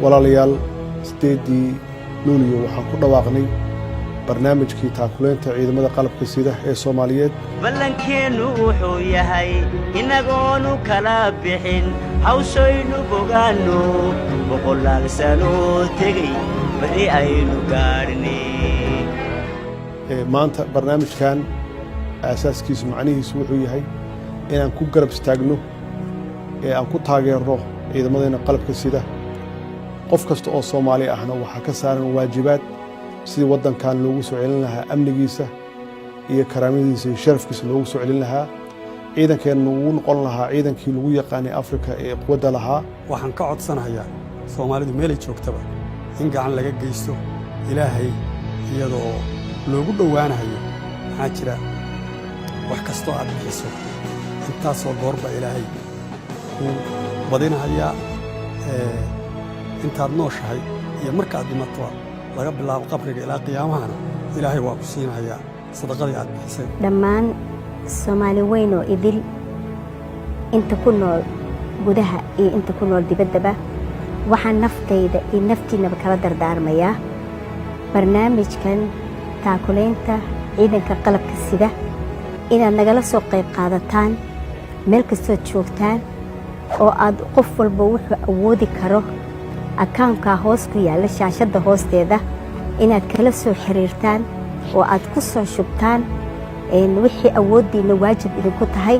walaalayaal 8 luulyo waxaan ku dhawaaqnay barnaamijkii taakuleynta ciidamada qalabka sida ee Soomaaliyeed balankeenu wuxuu yahay inagoonu kala bixin hawshaynu bogaano boqolaal sano tegay bari aynu gaarnay maanta barnaamijkan asaaskiisu macnihiisu wuxuu yahay inaan ku garab istaagno aan ku taageerno ciidamadeena qalabka sida qof kasta oo Soomaali ahna waxa ka saaran waajibaad sidii wadankan loogu soo celin lahaa amnigiisa iyo karaamadiisa iyo sharafkiisa loogu soo celin lahaa ciidankeena uu noqon lahaa ciidankii lagu yaqaanay Afrika ee quwadda lahaa waxaan ka codsanayaa Soomaalidu meel ay joogtaba in gacan laga geysto Ilaahay iyadoo loogu dhawaanayo maxaa jira wax kasta aad bixiso intaasoo goorba Ilaahay uu badinayaa intaad nooshahay iyo markaad dhimato laga bilaabo qabriga ilaa qiyaamahana Ilaahay waa ku siinayaa sadaqadii aad bixisay dhammaan Soomaali weyn oo idil inta ku nool gudaha iyo inta ku nool dibaddaba waxaan naftayda iyo naftiinaba kala dardaarmayaa barnaamijkan taakuleynta ciidanka qalabka sida inaad nagala soo qayb qaadataan meel kastoo joogtaan oo aad qof walba wuxuu awoodi karo akaunka hoos ku yaala shaashada hoosteeda inaad kala soo xiriirtaan oo aad ku soo shubtaan wixii awoodiina waajib idinku tahay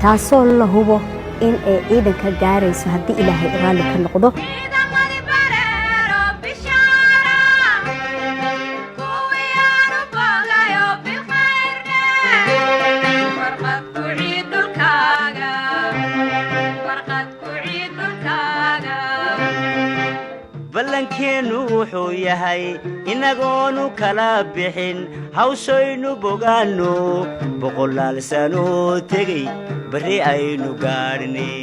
taasoo la hubo in ay ciidanka gaarayso haddii Ilaahay raalli ka noqdo balankeenu wuxuu yahay inagoonu kala bixin hawshaynu bogaano boqolaal sano tegay bari aynu gaarnay